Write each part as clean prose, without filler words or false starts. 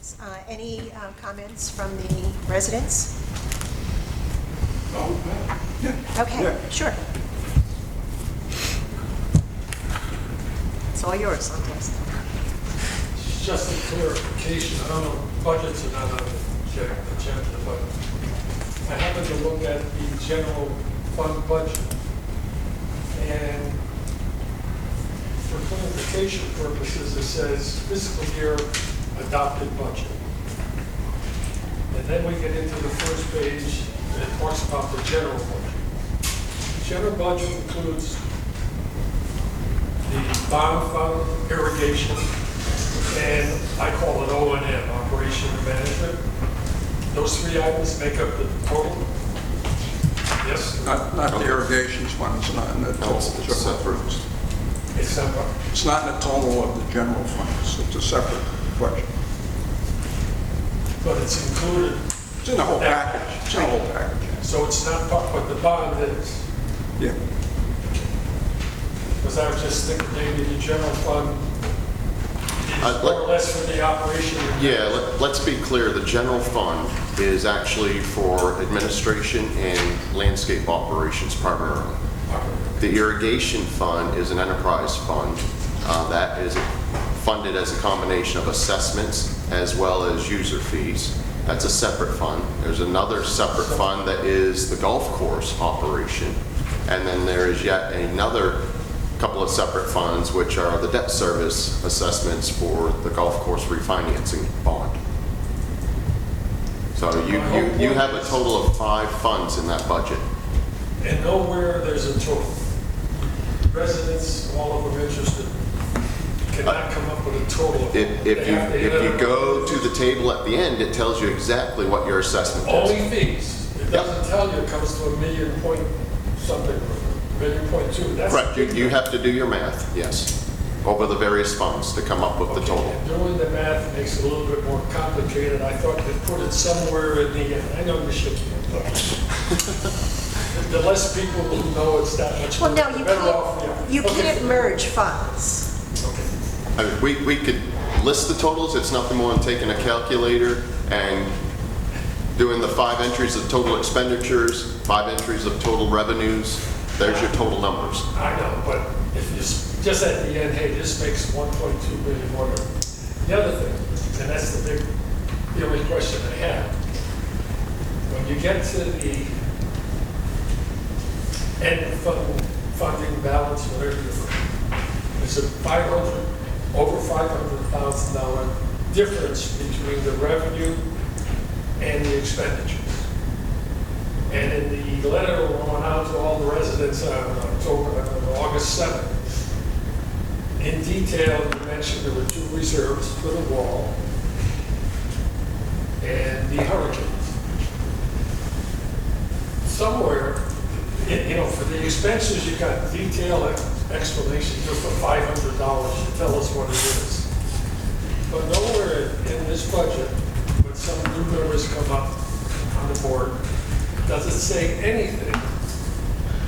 Yes. Any comments from the residents? Okay, Yeah. sure. It's all yours, I'm guessing. Just a clarification, I don't know, budgets are not on the agenda, but I happened to look at the general fund budget. And for clarification purposes, it says fiscal year adopted budget. And then we get into the first page, and it talks about the general budget. The general budget includes the bond fund, irrigation, and I call it O&M, operation and management. Those three items make up the total. Yes? Not the irrigation fund, it's not in the total. It's separate. It's separate. It's not in the total of the general funds, it's a separate question. But it's included. It's in the whole package, it's in the whole package. So it's not part, but the bond is. Yeah. Because I was just thinking maybe the general fund is more or less for the operation. Yeah, let's be clear, the general fund is actually for administration and landscape operations primarily. The irrigation fund is an enterprise fund that is funded as a combination of assessments as well as user fees. That's a separate fund. There's another separate fund that is the golf course operation. And then there is yet another couple of separate funds, which are the debt service assessments for the golf course refinancing bond. So you have a total of 5 funds in that budget. And nowhere there's a total. Residents, all of them interested, cannot come up with a total. If you go to the table at the end, it tells you exactly what your assessment is. Only fees. It doesn't tell you it comes to $1 million point something, $1.2 million. That's Correct. You have to do your math, yes, over the various funds to come up with the total. And doing the math makes it a little bit more complicated. I thought they'd put it somewhere in the end. I know you're shaking your head. The less people who know it's that much Well, no, more, you the better off we are. can't, you Okay. can't merge funds. Okay. I mean, we could list the totals. It's nothing more than taking a calculator and doing the 5 entries of total expenditures, 5 entries of total revenues. There's your total numbers. I know, but if you just at the end, hey, this makes 1.2 million, whatever. The other thing, and that's the only question I have, when you get to the end funding balance, whatever you're it's a over $500,000 difference between the revenue and the expenditures. And in the letter we went out to all the residents on August 7th, in detail, you mentioned there were 2 reserves for the wall and the hurricanes. Somewhere, for the expenses, you got detailed explanation just for $500. You tell us what it is. But nowhere in this budget, when some new members come up on the board, does it say anything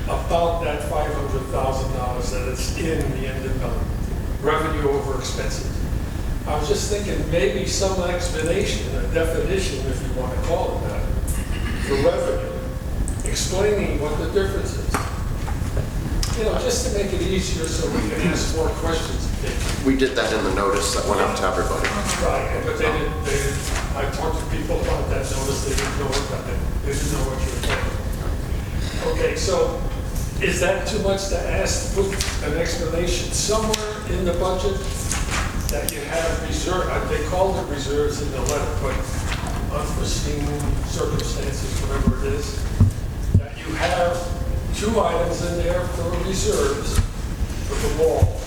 about that $500,000 that it's in the end of revenue over expenses. I was just thinking maybe some explanation, a definition, if you want to call it that, for revenue, explaining what the difference is. Just to make it easier so we can ask more questions. We did that in the notice that went out to everybody. Right, but they didn't, I talked to people about that notice, they didn't know what that, they didn't know what you were talking about. Okay, so is that too much to ask, put an explanation somewhere in the budget that you have reserve, they called it reserves in the letter, but unforeseen circumstances, whatever it is, that you have 2 items in there for reserves for the wall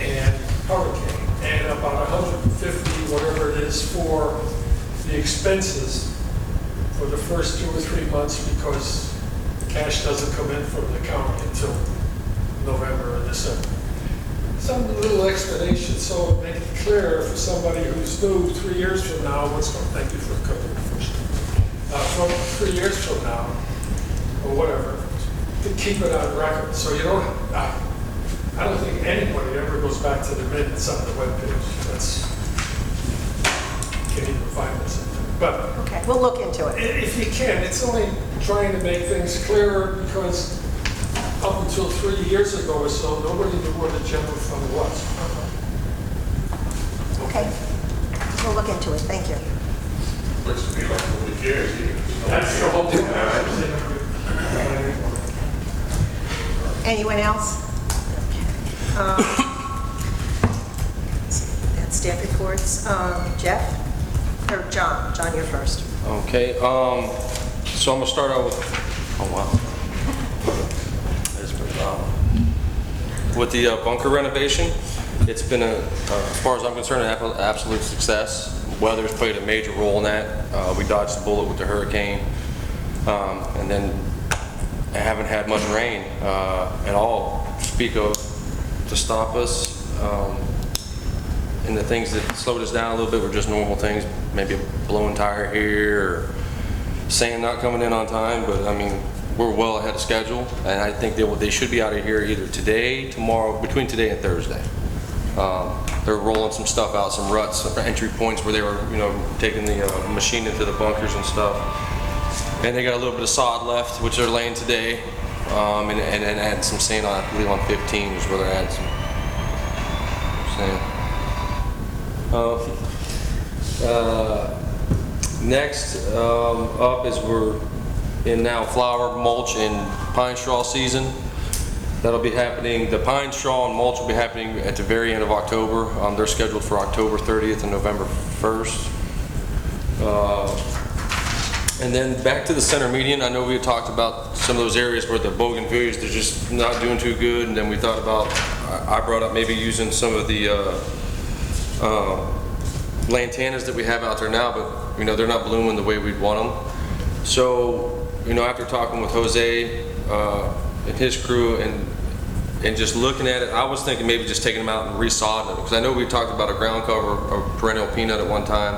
and hurricane, and about 150, whatever it is, for the expenses for the first 2 or 3 months because cash doesn't come in from the county until November or December. Some little explanation so it make it clear for somebody who's new 3 years from now, thank you for covering the first. From 3 years from now, or whatever, to keep it on record. So you don't, I don't think anybody ever goes back to the minutes on the webpage. can't even find this. But Okay, we'll look into it. if you can, it's only trying to make things clearer because up until 3 years ago or so, nobody knew what a general fund was. Okay, we'll look into it, thank you. Looks to me like nobody cares either. That's the whole thing. Anyone else? Um, That's staff reports. Jeff? Or John? John, you're first. Okay, so I'm gonna start out with, oh wow. That's pretty loud. With the bunker renovation, it's been as far as I'm concerned, an absolute success. Weather's played a major role in that. We dodged the bullet with the hurricane, and then I haven't had much rain at all to speak of to stop us. And the things that slowed us down a little bit were just normal things, maybe a blowing tire here, or sand not coming in on time, but I mean, we're well ahead of schedule, and I think they should be out of here either today, tomorrow, between today and Thursday. They're rolling some stuff out, some ruts, entry points where they were, taking the machine into the bunkers and stuff. And they got a little bit of sod left, which they're laying today, and adding some sand on, I believe on 15 is where they're adding some sand. Next up is we're in now flower, mulch, and pine straw season. That'll be happening, the pine straw and mulch will be happening at the very end of October. They're scheduled for October 30th and November 1st. And then back to the center median, I know we had talked about some of those areas where the bougainvilleas, they're just not doing too good, and then we thought about, I brought up maybe using some of the lantanas that we have out there now, but they're not blooming the way we'd want them. So, after talking with Jose and his crew and just looking at it, I was thinking maybe just taking them out and resodding it, because I know we talked about a ground cover of perennial peanut at one time,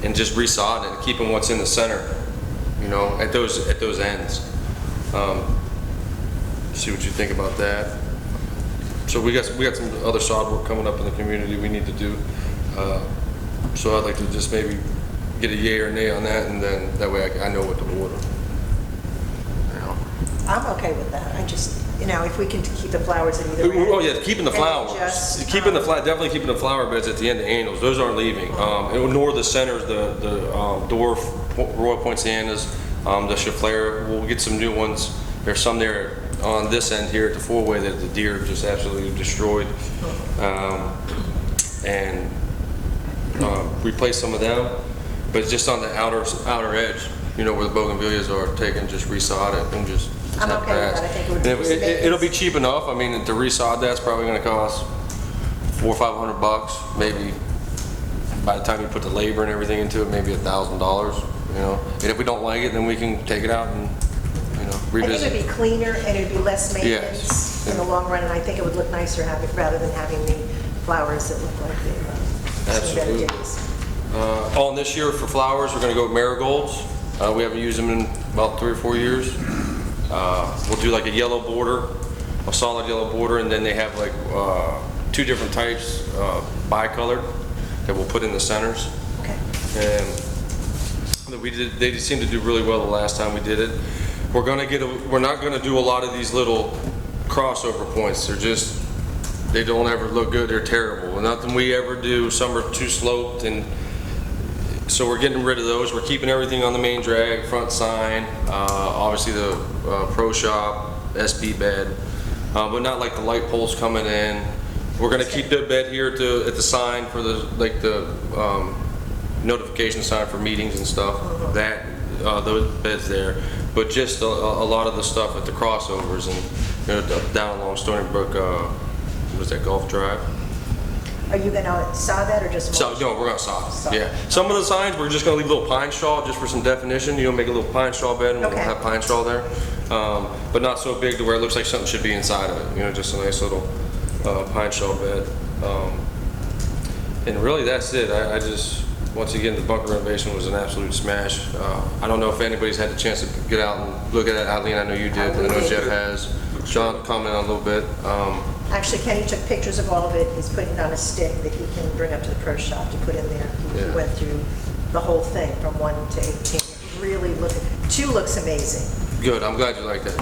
and just resodding it and keeping what's in the center, at those ends. See what you think about that. So we got some other sod work coming up in the community we need to do. So I'd like to just maybe get a yay or nay on that, and then that way I know what to order. I'm okay with that. I just, if we can keep the flowers at either end. Oh yeah, keeping the flowers. Definitely keeping the flower beds at the end of annuals. Those aren't leaving. Nor the centers, the dwarf Royal Poincianas, the Chaflera. We'll get some new ones. There's some there on this end here at the four-way that the deer just absolutely destroyed, and replace some of them. But just on the outer edge, where the bougainvilleas are, just resod it and just. I'm okay with that. I think it would be It'll be cheap enough. I mean, to resod that's probably going to cost $400 or $500, maybe. By the time you put the labor and everything into it, maybe $1,000. And if we don't like it, then we can take it out and revisit. I think it'd be cleaner and it'd be less maintenance in the long run, and I think it would look nicer rather than having the flowers that look like the Absolutely. On this year for flowers, we're going to go with marigolds. We haven't used them in about 3 or 4 years. We'll do like a yellow border, a solid yellow border, and then they have like 2 different types, bicolored, that we'll put in the centers. Okay. And they seem to do really well the last time we did it. We're not going to do a lot of these little crossover points. They don't ever look good. They're terrible. Nothing we ever do. Some are too sloped, and so we're getting rid of those. We're keeping everything on the main drag, front sign, obviously the pro shop, SB bed, but not like the light poles coming in. We're going to keep the bed here at the sign for the notification sign for meetings and stuff. Those beds there, but just a lot of the stuff at the crossovers and down along Stony Brook. What is that, Gulf Drive? Are you going to saw that or just mulch? No, we're going to saw. Yeah. Some of the signs we're just going to leave a little pine straw just for some definition. Make a little pine straw bed and we'll have pine straw there, but not so big to where it looks like something should be inside of it. Just a nice little pine straw bed, and really that's it. I just. Once again, the bunker renovation was an absolute smash. I don't know if anybody's had the chance to get out and look at it. Eileen, I know you did. I know Jeff has. John commented on a little bit. Actually, Kenny took pictures of all of it. He's putting it on a stick that he can bring up to the pro shop to put in there. He Yeah. went through the whole thing from 1 to 18. Really two looks amazing. Good, I'm glad you like that.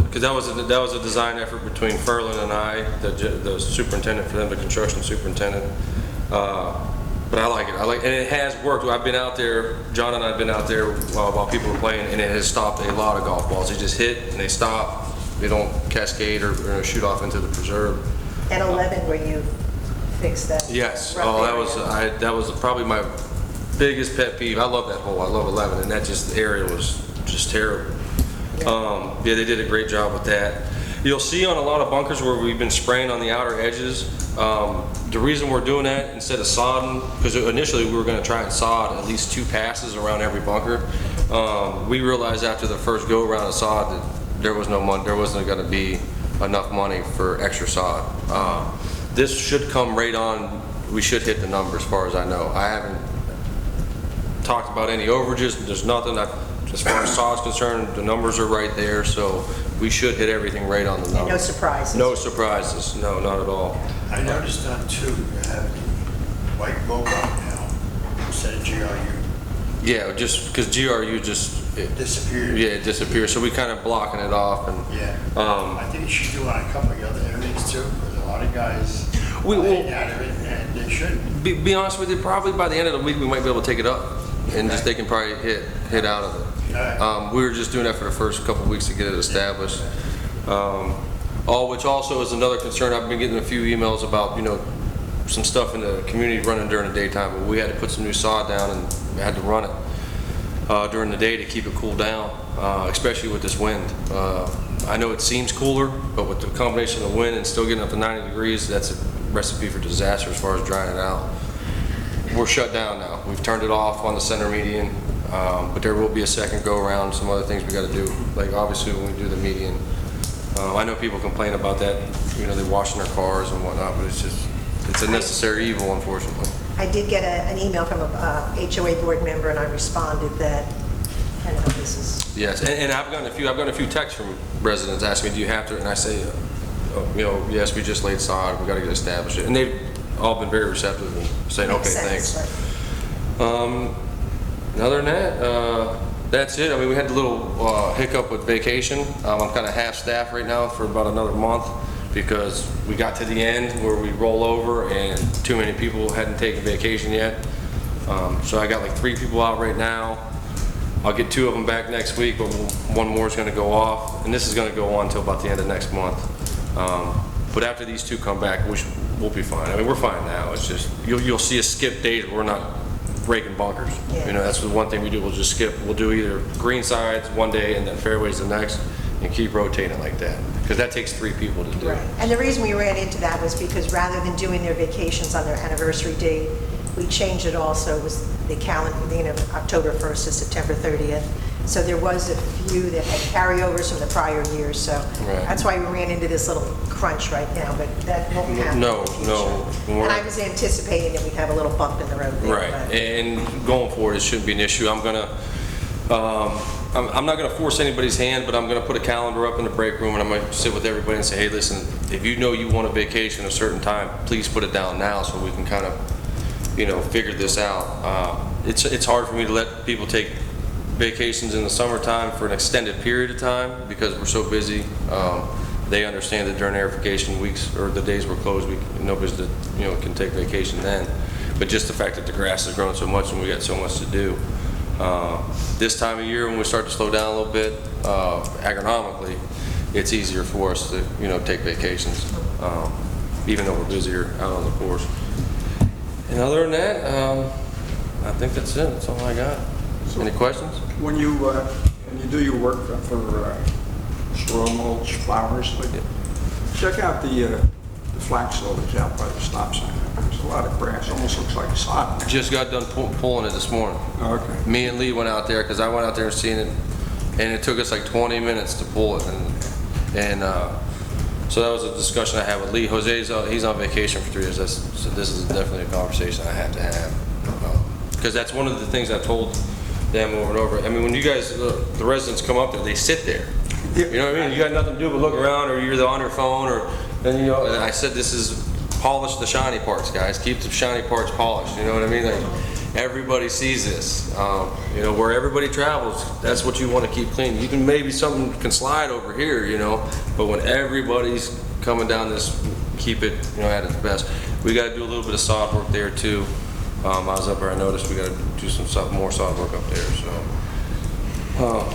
Because that was a design effort between Ferlin and I, the superintendent for them, the construction superintendent. But I like it. And it has worked. I've been out there, John and I have been out there while people were playing, and it has stopped a lot of golf balls. They just hit and they stop. They don't cascade or shoot off into the preserve. And 11 where you fixed that. Yes. rough Oh, area. that was probably my biggest pet peeve. I love that hole. I love 11, and that just the area was just terrible. Yeah, they did a great job with that. You'll see on a lot of bunkers where we've been spraying on the outer edges. The reason we're doing that instead of sodding, because initially we were going to try and sod at least 2 passes around every bunker. We realized after the first go around of sod that there was no money, there wasn't going to be enough money for extra sod. This should come right on. We should hit the number as far as I know. I haven't talked about any overages. There's nothing. As far as sod's concerned, the numbers are right there, so we should hit everything right on the number. And no surprises. No surprises. No, not at all. I noticed on 2, you have white robot now instead of GRU. Yeah, just because GRU Disappeared. yeah, it disappears. So we kind of blocking it off, and Yeah. I think you should do it on a couple of other areas too, because a lot of guys We will- buying out of it and they shouldn't. be honest with you, probably by the end of the week we might be able to take it up, and just they can probably hit out of it. We were just doing that for the first couple of weeks to get it established. Which also is another concern. I've been getting a few emails about, some stuff in the community running during the daytime, but we had to put some new sod down and we had to run it during the day to keep it cooled down, especially with this wind. I know it seems cooler, but with the combination of wind and still getting up to 90 degrees, that's a recipe for disaster as far as drying it out. We're shut down now. We've turned it off on the center median, but there will be a second go around, some other things we got to do, like obviously when we do the median. I know people complain about that, they're washing their cars and whatnot, but it's a necessary evil, unfortunately. I did get an email from a HOA board member, and I responded that, this is, Yes, and I've gotten a few texts from residents asking me, do you have to, and I say, yes, we just laid sod, we got to get established. And they've all been very receptive and saying, okay, makes thanks. sense, right? Other than that, that's it. I mean, we had a little hiccup with vacation. I'm kind of half-staffed right now for about another month because we got to the end where we roll over and too many people hadn't taken vacation yet. So I got like 3 people out right now. I'll get 2 of them back next week, but one more is going to go off, and this is going to go on until about the end of next month. But after these 2 come back, we'll be fine. I mean, we're fine now. It's just you'll see us skip days where we're not breaking bunkers. Yeah. That's the one thing we do. We'll just skip. We'll do either green sides one day and then fairways the next, and keep rotating like that because that takes 3 people to do. Right. And the reason we ran into that was because rather than doing their vacations on their anniversary date, we changed it also. It was the calendar, October 1st to September 30th. So there was a few that had carryovers from the prior years. So Right. that's why we ran into this little crunch right now. But that won't happen. No, in the future. no. And I was anticipating that we'd have a little bump in the road there. Right, but- and going forward, it shouldn't be an issue. I'm not gonna force anybody's hand, but I'm gonna put a calendar up in the break room, and I'm gonna sit with everybody and say, hey, listen, if you know you want a vacation a certain time, please put it down now so we can kind of, figure this out. It's hard for me to let people take vacations in the summertime for an extended period of time because we're so busy. They understand that during their vacation weeks or the days we're closed, nobody's can take vacation then. But just the fact that the grass has grown so much and we got so much to do. This time of year when we start to slow down a little bit, agronomically, it's easier for us to take vacations, even though we're busier out on the course. And other than that, I think that's it. That's all I got. Any questions? When you do your work for straw mulch, flowers, check out the flax silage out by the stop sign. There's a lot of grass, almost looks like sod. Just got done pulling it this morning. Okay. Me and Lee went out there because I went out there and seen it, and it took us like 20 minutes to pull it, and so that was a discussion I had with Lee. Jose's he's on vacation for 3 years. So this is definitely a conversation I have to have because that's one of the things I told them over and over. I mean, when you guys, the residents come up there, they sit there. You know what I mean? You got nothing to do but look around, or you're on your phone, or And you know, and I said this is polish the shiny parts, guys. Keep the shiny parts polished. You know what I mean? Like everybody sees this. You know, where everybody travels, that's what you want to keep clean. You can maybe something can slide over here, you know, but when everybody's coming down this, keep it, you know, at its best. We got to do a little bit of sod work there too. I was up there, I noticed we got to do some more sod work up there. So.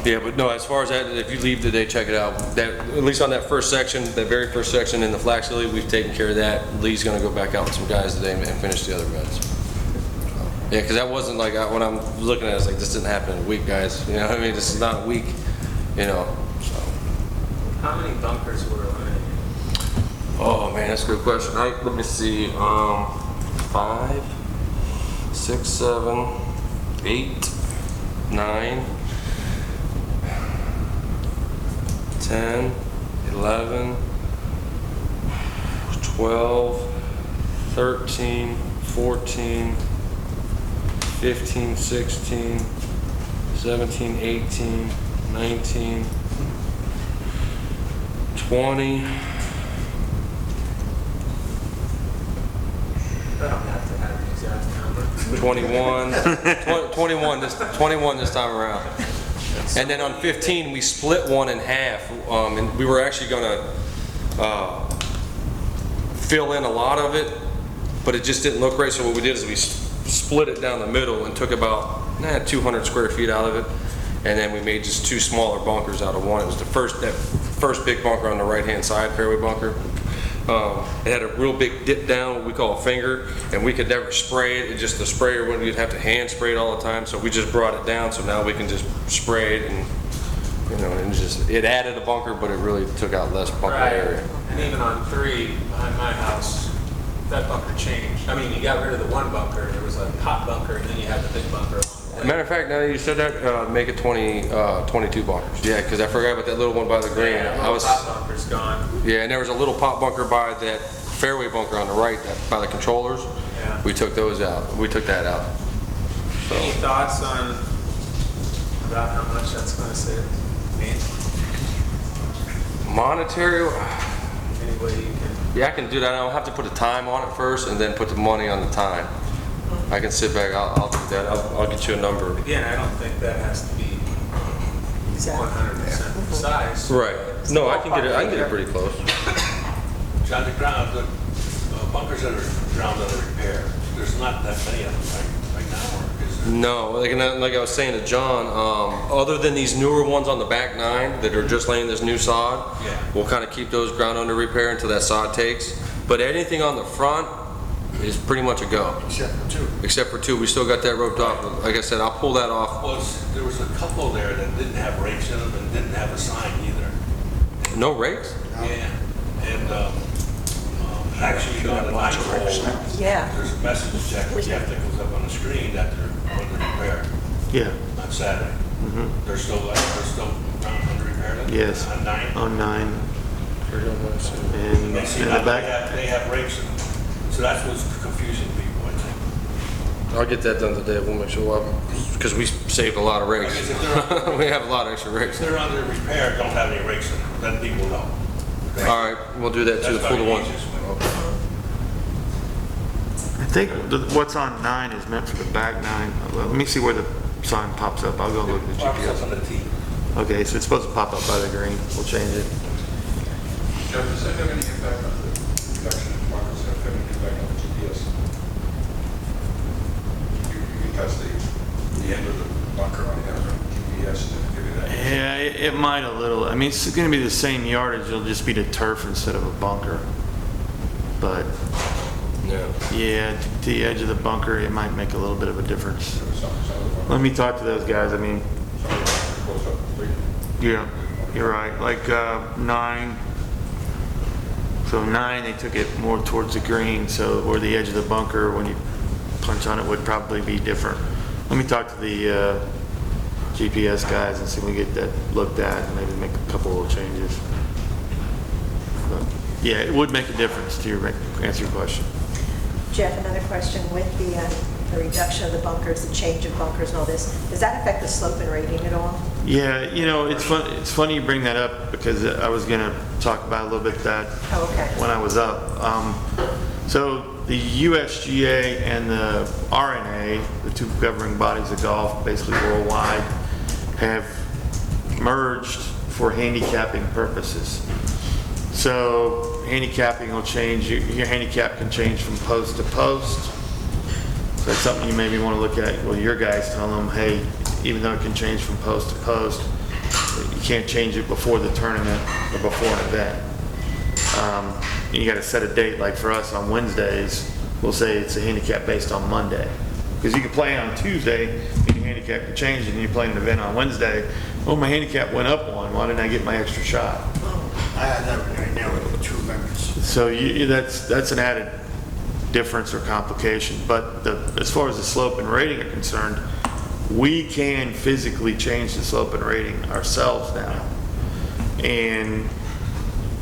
Yeah, but no, as far as that, if you leave today, check it out. That, at least on that first section, that very first section in the flax lily, we've taken care of that. Lee's gonna go back out with some guys today and finish the other beds. Yeah, because that wasn't like, when I'm looking at it, it's like, this didn't happen in a week, guys. You know what I mean? This is not a week, you know, so. How many bunkers were eliminated? Oh, man, that's a good question. Let me see, 5, 6, 7, 8, 9, 10, 11, 12, 13, 14, 15, 16, 17, 18, 19, 20. I don't have to have an exact number. 21 this time around. And then on 15, we split one in half, and we were actually gonna fill in a lot of it, but it just didn't look right. So what we did is we split it down the middle and took about 200 square feet out of it, and then we made just 2 smaller bunkers out of one. It was that first big bunker on the right-hand side, fairway bunker. It had a real big dip down, what we call a finger, and we could never spray it. It just, the sprayer, you'd have to hand spray it all the time, so we just brought it down, so now we can just spray it, and, you know, and just, it added a bunker, but it really took out less bunker Right. area. And even on 3 behind my house, that bunker changed. I mean, you got rid of the one bunker, there was a hot bunker, and then you had the big bunker. Matter of fact, now that you said that, make it 22 bunkers. Yeah, because I forgot about that little one by the green. Yeah, I was, hot bunker's gone. yeah, and there was a little pop bunker by that fairway bunker on the right, by the controllers. Yeah. We took those out. We took that out. Any thoughts on about how much that's going to save? Monetary, Any way you can? yeah, I can do that. I'll have to put a time on it first and then put the money on the time. I can sit back, I'll do that. I'll get you a number. Again, I don't think that has to be 100% precise. Right. No, I can get it pretty close. John, the ground, the bunkers that are ground under repair, there's not that many of them right now, or is there? No, like I was saying to John, other than these newer ones on the back 9 that are just laying this new sod, Yeah. we'll kind of keep those ground under repair until that sod takes. But anything on the front is pretty much a go. Except for 2, we still got that roped off. Like I said, I'll pull that off. Well, there was a couple there that didn't have rakes in them and didn't have a sign either. No rakes? Yeah, and actually on the 9 hole, Yeah. there's a message check that goes up on the screen that they're under repair Yeah, on Saturday. They're still under repair then? Yes. On 9? on 9. And They see in now the back, they have rakes in them. So that's what's confusing people, I think. I'll get that done today. We'll make sure, because we saved a lot of rakes. I guess if they're- We have a lot of extra rakes. If they're under repair, don't have any rakes in them, then people know. All right, we'll do that too. That's Pull the probably one. the easiest way. I think what's on 9 is meant for the back 9. Let me see where the sign pops up. I'll go look at the Pops up GPS. on the T. Okay, so it's supposed to pop up by the green. We'll change it. Jeff, does that have any impact on the reduction in bunkers? Does that have any impact on the GPS? You can touch the end of the bunker on the GPS to give you that. Yeah, it might a little. I mean, it's going to be the same yardage. It'll just be the turf instead of a bunker. But Yeah. yeah, the edge of the bunker, it might make a little bit of a difference. Some of the bunkers, Let me talk to those guys. I mean, some of the bunkers close up completely. yeah, you're right. Like 9. So 9, they took it more towards the green, so where the edge of the bunker, when you punch on it, would probably be different. Let me talk to the GPS guys and see if we can get that looked at and maybe make a couple little changes. But yeah, it would make a difference to answer your question. Jeff, another question with the reduction of the bunkers, the change of bunkers and all this, does that affect the slope and rating at all? Yeah, it's funny you bring that up because I was going to talk about a little bit that Oh, okay. when I was up. So the USGA and the RNA, the two governing bodies of golf, basically worldwide, have merged for handicapping purposes. So handicapping will change, your handicap can change from post to post. So that's something you maybe want to look at. Well, your guys tell them, hey, even though it can change from post to post, you can't change it before the tournament or before an event. You got to set a date, like for us on Wednesdays, we'll say it's a handicap based on Monday. Because you can play on Tuesday, and your handicap can change, and you play an event on Wednesday. Oh, my handicap went up one, why didn't I get my extra shot? I had that right now with 2 members. So that's an added difference or complication. But as far as the slope and rating are concerned, we can physically change the slope and rating ourselves now. And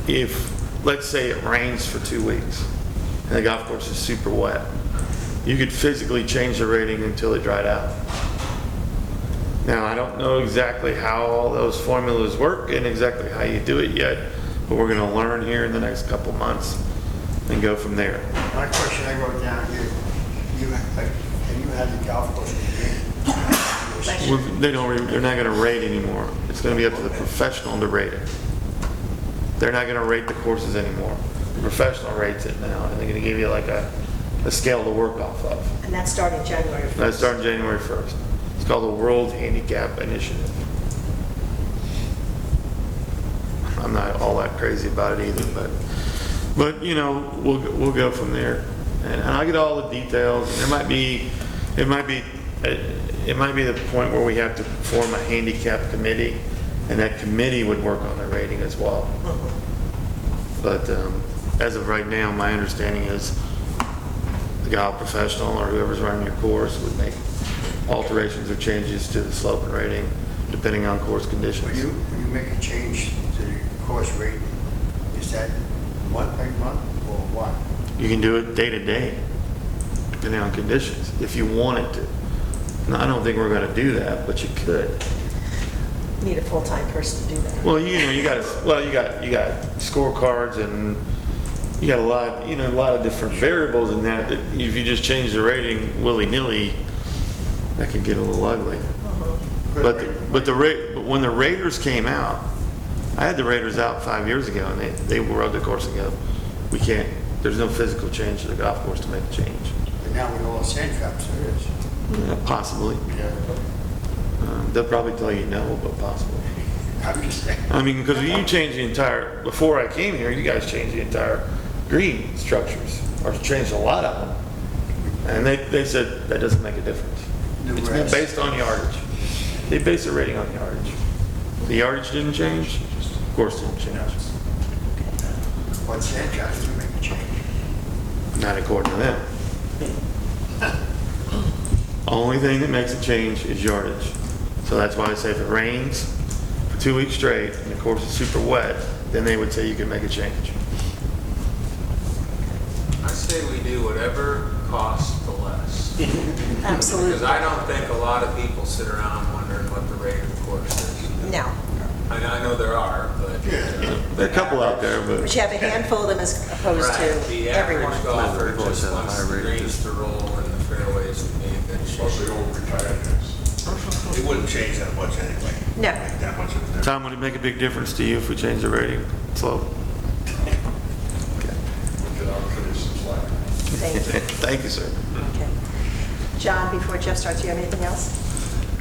if, let's say it rains for 2 weeks and the golf course is super wet, you could physically change the rating until it dried out. Now, I don't know exactly how all those formulas work and exactly how you do it yet, but we're going to learn here in the next couple months and go from there. My question I wrote down here, have you had the golf course again? Well, they're not going to rate anymore. It's going to be up to the professional to rate it. They're not going to rate the courses anymore. The professional rates it now, and they're going to give you like a scale to work off of. And that's starting January 1st. That's starting January 1st. It's called the World Handicap Initiative. I'm not all that crazy about it either, but we'll go from there. And I'll get all the details. It might be the point where we have to form a handicap committee, and that committee would work on the rating as well. But as of right now, my understanding is the golf professional or whoever's running your course would make alterations or changes to the slope and rating depending on course conditions. When you make a change to the course rating, is that month by month or what? You can do it day to day, depending on conditions, if you wanted to. Now, I don't think we're going to do that, but you could. You need a full-time person to do that. Well, you got scorecards and you got a lot of different variables in that if you just change the rating willy-nilly, that can get a little ugly. But when the raters came out, I had the raters out 5 years ago, and they rode the course and go, we can't. There's no physical change to the golf course to make a change. But now with all the sand traps, there is. Possibly. Yeah. They'll probably tell you no, but possibly. I'm just saying. I mean, because you changed the entire, before I came here, you guys changed the entire green structures, or changed a lot of them. And they said that doesn't make a difference. It's more based on yardage. They base the rating on yardage. The yardage didn't change, of course didn't change. What sand traps would make a change? Not according to them. Only thing that makes a change is yardage. So that's why I say if it rains for 2 weeks straight and the course is super wet, then they would say you can make a change. I say we do whatever costs the less. Absolutely. Because I don't think a lot of people sit around wondering what the rate of the course is. No. I know there are, but. There are a couple out there, but But you have a handful of them as opposed Right, to the everyone. average golfer We've always just had a wants high the rate, greens to roll and the fairways to be in good shape. Mostly old retired guys. It wouldn't change that much anyway. No. Make that much of a difference. Tom, would it make a big difference to you if we change the rating slope? Get out and finish some slack. Thank you. Thank you, sir. Okay. John, before Jeff starts, do you have anything else?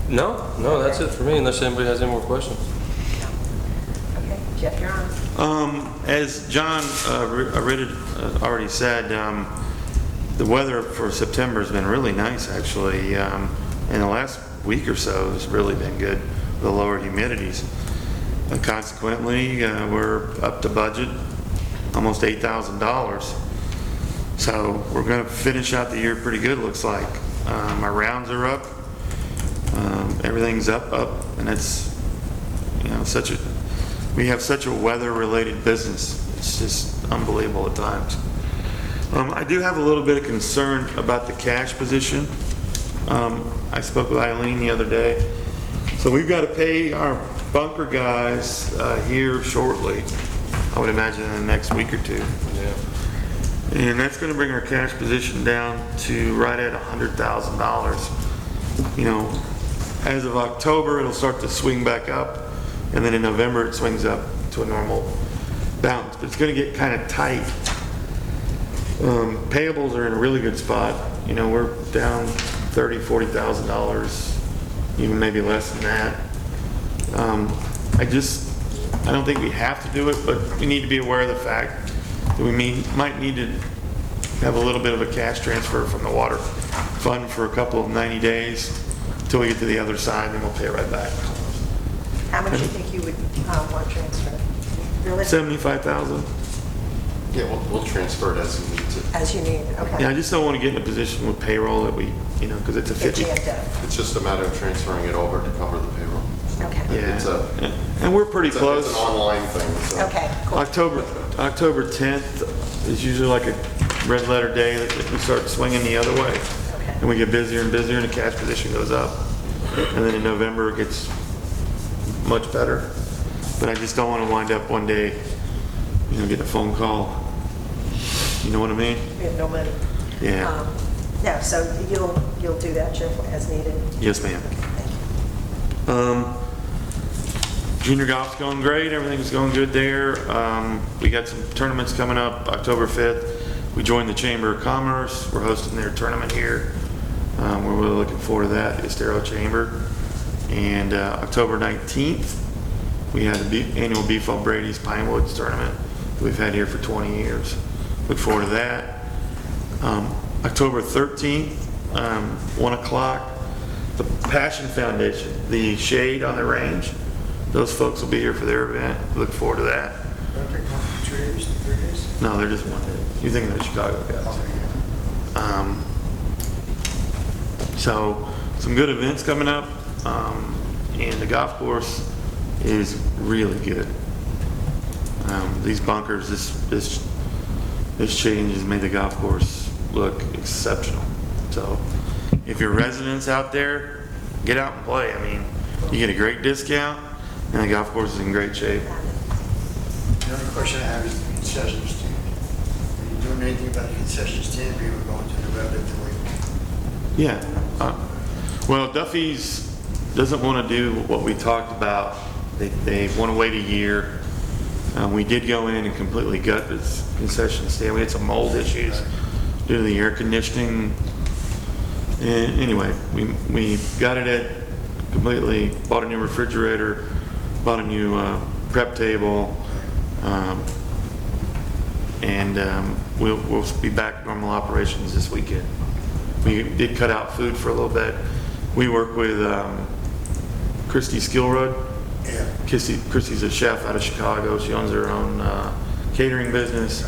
No, that's it for me, unless anybody has any more questions. No. Okay, Jeff, you're on. As John already said, the weather for September has been really nice, actually. In the last week or so, it's really been good with the lower humidities. And consequently, we're up to budget, almost $8,000. So we're going to finish out the year pretty good, looks like. Our rounds are up. Everything's up, and it's, we have such a weather-related business. It's just unbelievable at times. I do have a little bit of concern about the cash position. I spoke with Eileen the other day. So we've got to pay our bunker guys here shortly. I would imagine in the next week or two. Yeah. And that's going to bring our cash position down to right at $100,000. You know, as of October, it'll start to swing back up, and then in November, it swings up to a normal balance. But it's going to get kind of tight. Payables are in a really good spot. You know, we're down $30,000, $40,000, even maybe less than that. I don't think we have to do it, but we need to be aware of the fact that we might need to have a little bit of a cash transfer from the water fund for a couple of 90 days until we get to the other side, and then we'll pay it right back. How much do you think you would want transferred? Realistically? 75,000. Yeah, we'll transfer it as we need to. As you need, okay. Yeah, I just don't want to get in a position with payroll that we, you know, because it's a Get 50. jammed up. It's just a matter of transferring it over to cover the payroll. Okay. It's Yeah, a, and we're pretty it's close. an online thing, so. Okay, cool. October 10th is usually like a red letter day that we start swinging the other way. Okay. And we get busier and busier and the cash position goes up. And then in November it gets much better. But I just don't want to wind up one day, you know, getting a phone call. You know what I mean? We have no money. Yeah. No, so you'll do that, Jim, as needed? Yes, ma'am. Thank you. Junior golf's going great. Everything's going good there. We got some tournaments coming up October 5th. We joined the Chamber of Commerce. We're hosting their tournament here. We're really looking forward to that, Estero Chamber. And October 19th, we had the annual Beefall Brady's Pine Woods tournament that we've had here for 20 years. Look forward to that. October 13th, 1 o'clock, the Passion Foundation, the Shade on the Range. Those folks will be here for their event. Look forward to that. Don't they come for 2 days, 3 days? No, they're just one day. You're thinking of the Chicago guys. So some good events coming up, and the golf course is really good. These bunkers, this change has made the golf course look exceptional. So if you're residents out there, get out and play. I mean, you get a great discount, and the golf course is in great shape. The other question I have is the concession stand. Are you doing anything about the concession stand, or you were going to the revenue? Yeah. Well, Duffy's doesn't want to do what we talked about. They want to wait a year. We did go in and completely gut this concession stand. We had some mold issues due to the air conditioning. And anyway, we gutted it completely, bought a new refrigerator, bought a new prep table, and we'll be back to normal operations this weekend. We did cut out food for a little bit. We work with Christy Skillrud. Yeah. Christy's a chef out of Chicago. She owns her own catering business.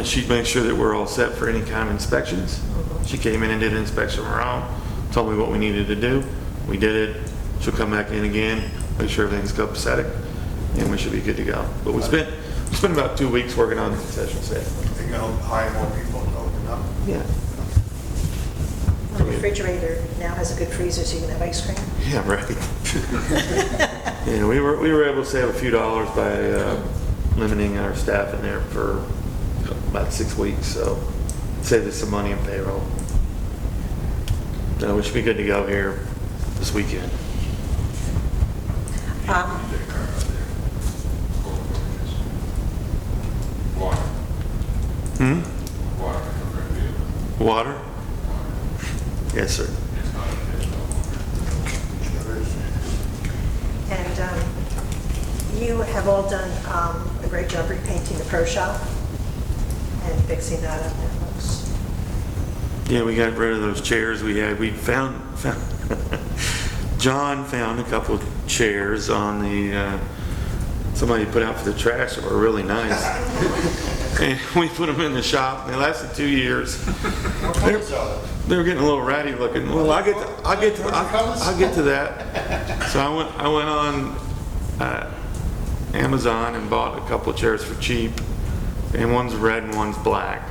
She makes sure that we're all set for any kind of inspections. She came in and did an inspection of her own, told me what we needed to do. We did it. She'll come back in again, make sure everything's copacetic, and we should be good to go. But we spent about 2 weeks working on the concession stand. Are you going to hire more people to open up? Yeah. The refrigerator now has a good freezer, so you can have ice cream. Yeah, right. Yeah, we were able to save a few dollars by limiting our staff in there for about 6 weeks, so saved us some money in payroll. So we should be good to go here this weekend. Water? Yes, sir. And you have all done a great job repainting the pro shop and fixing that up. It looks, Yeah, we got rid of those chairs we had. We found John found a couple of chairs on the, somebody put out for the trash that were really nice. And we put them in the shop, and they lasted 2 years. They were getting a little ratty looking. Well, I'll get to that. So I went on Amazon and bought a couple of chairs for cheap, and one's red and one's black.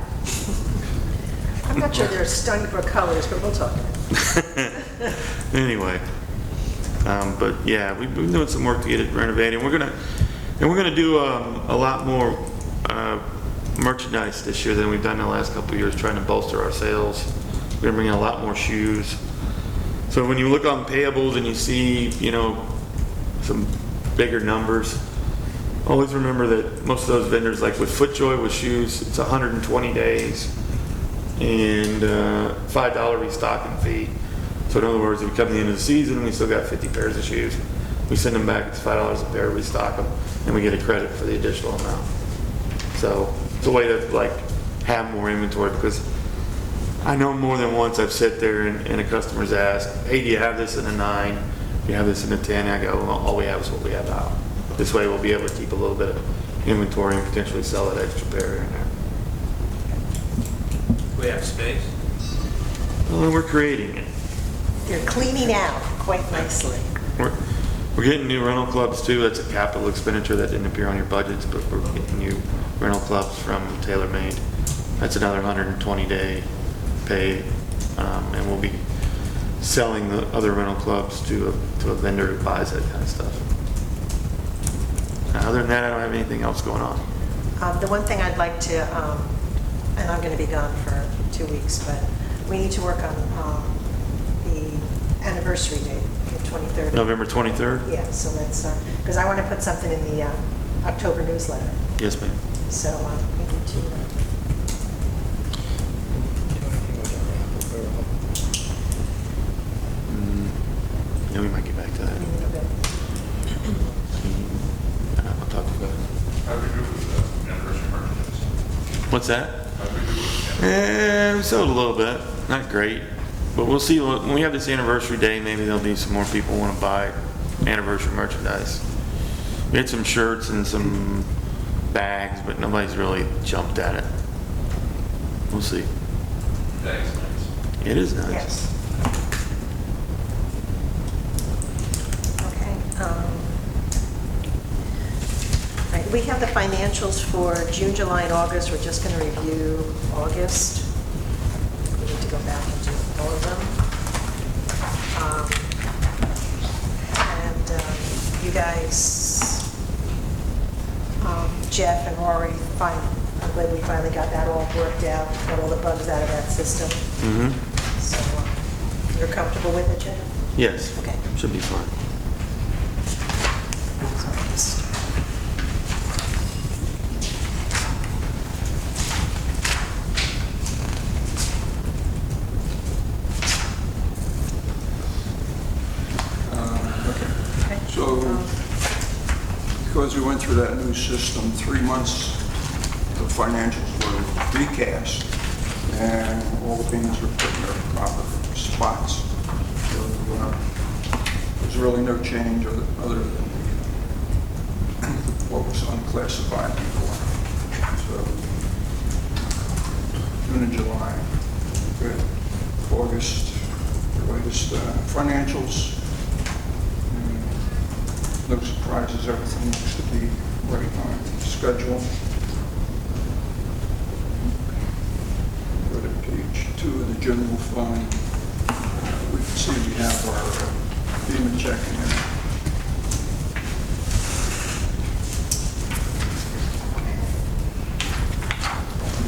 I'm not sure they're Stony Brook colors, but we'll talk about it. Anyway, But yeah, we've been doing some work to get it renovated. We're gonna do a lot more merchandise this year than we've done in the last couple of years, trying to bolster our sales. We're gonna bring in a lot more shoes. So when you look on payables and you see, you know, some bigger numbers, always remember that most of those vendors, like with FootJoy with shoes, it's 120 days and $5 restocking fee. So in other words, if we come to the end of the season and we still got 50 pairs of shoes, we send them back, it's $5 a pair, restock them, and we get a credit for the additional amount. So it's a way to like have more inventory, because I know more than once I've sit there and a customer's asked, hey, do you have this in a 9? Do you have this in a 10? And I go, well, all we have is what we have now. This way we'll be able to keep a little bit of inventory and potentially sell that extra pair in there. We have space. Well, we're creating it. You're cleaning out quite nicely. We're getting new rental clubs too. That's a capital expenditure that didn't appear on your budgets, but we're getting new rental clubs from TaylorMade. That's another 120-day pay, and we'll be selling the other rental clubs to a vendor who buys that kind of stuff. Now, other than that, I don't have anything else going on. The one thing I'd like to, and I'm going to be gone for 2 weeks, but we need to work on the anniversary date, the 23rd. November 23rd? Yeah, so let's, because I want to put something in the October newsletter. Yes, ma'am. So we need to. Yeah, we might get back to that. I'll talk to you about it. How do we do with the anniversary merchandise? What's that? How do we do with the We sold a little bit, not great, but we'll see. When we have this anniversary day, maybe there'll be some more people want to buy anniversary merchandise. We had some shirts and some bags, but nobody's really jumped at it. We'll see. That is nice. It is nice. Yes. Okay. Right, we have the financials for June, July, and August. We're just going to review August. We need to go back and do all of them. And you guys, Jeff and Rory, I'm glad we finally got that all worked out, got all the bugs out of that system. Mm-hmm. So you're comfortable with it, Jeff? Yes. Okay. Should be fine. Okay. So, because we went through that new system, 3 months, the financials were recast, and all the payments were put in their proper spots. So there's really no change other than what was unclassified before. So, June and July, good. August, the latest financials. No surprises, everything looks to be right on schedule. Go to page 2 of the general fund. We can see we have our FEMA check in there.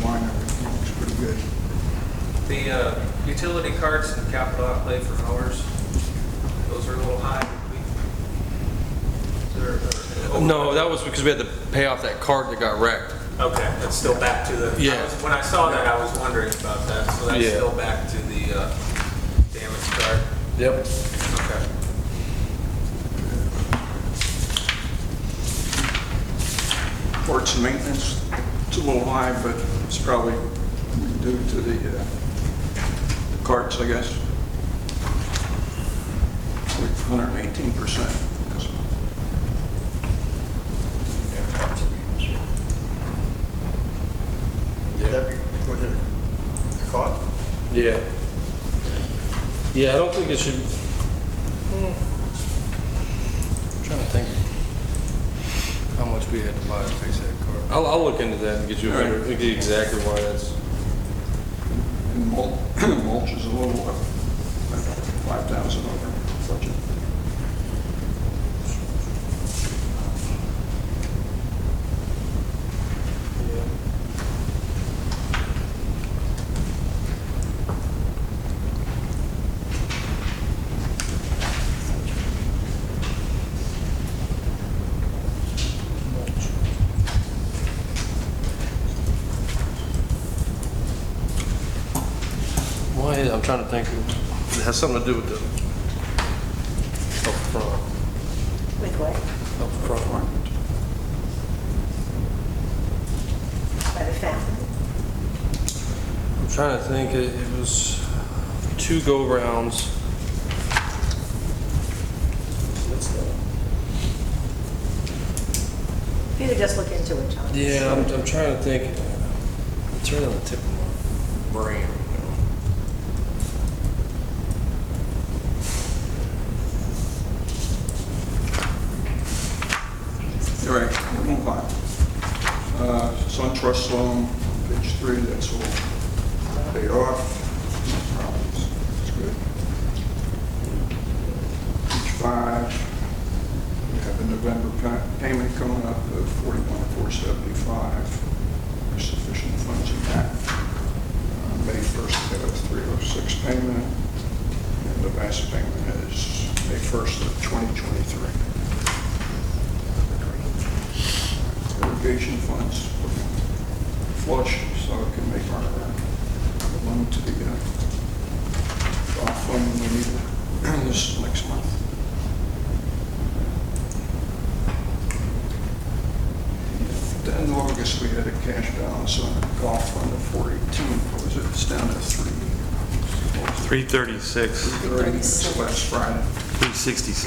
Line, everything looks pretty good. The utility cards and capital outlay for mowers, those are a little high. No, that was because we had to pay off that cart that got wrecked. Okay, that's still back to the, Yeah. when I saw that, I was wondering about that, so that's Yeah. still back to the damaged card. Yep. Okay. Parts and maintenance, it's a little high, but it's probably due to the carts, I guess. Like 118%. Would that be, was it a cost? Yeah. Yeah, I don't think it should. I'm trying to think how much we had to buy to fix that car. I'll look into that and get you, All right. get exactly why that's. And mulch is a little, 5,000 over budget. trying to think, it has something to do with the, up front, With what? up front. By the fountain? I'm trying to think, it was 2 go-rounds. What's that? If you could just look into it, John. Yeah, I'm trying to think. It's right on the tip of my brain. All right, we'll move on. SunTrust loan, page 3, that's all paid off. No problems. That's good. Page 5, we have a November payment coming up of $41,475. There's sufficient funds in that. May 1st, we have a 306 payment, and the last payment is May 1st of 2023. Irrigation funds flush, so it can make our loan to the golf fund when we need it this next month. At the end of August, we had a cash balance on the golf fund of 418. What was it? It's down to 336, This last Friday. 366.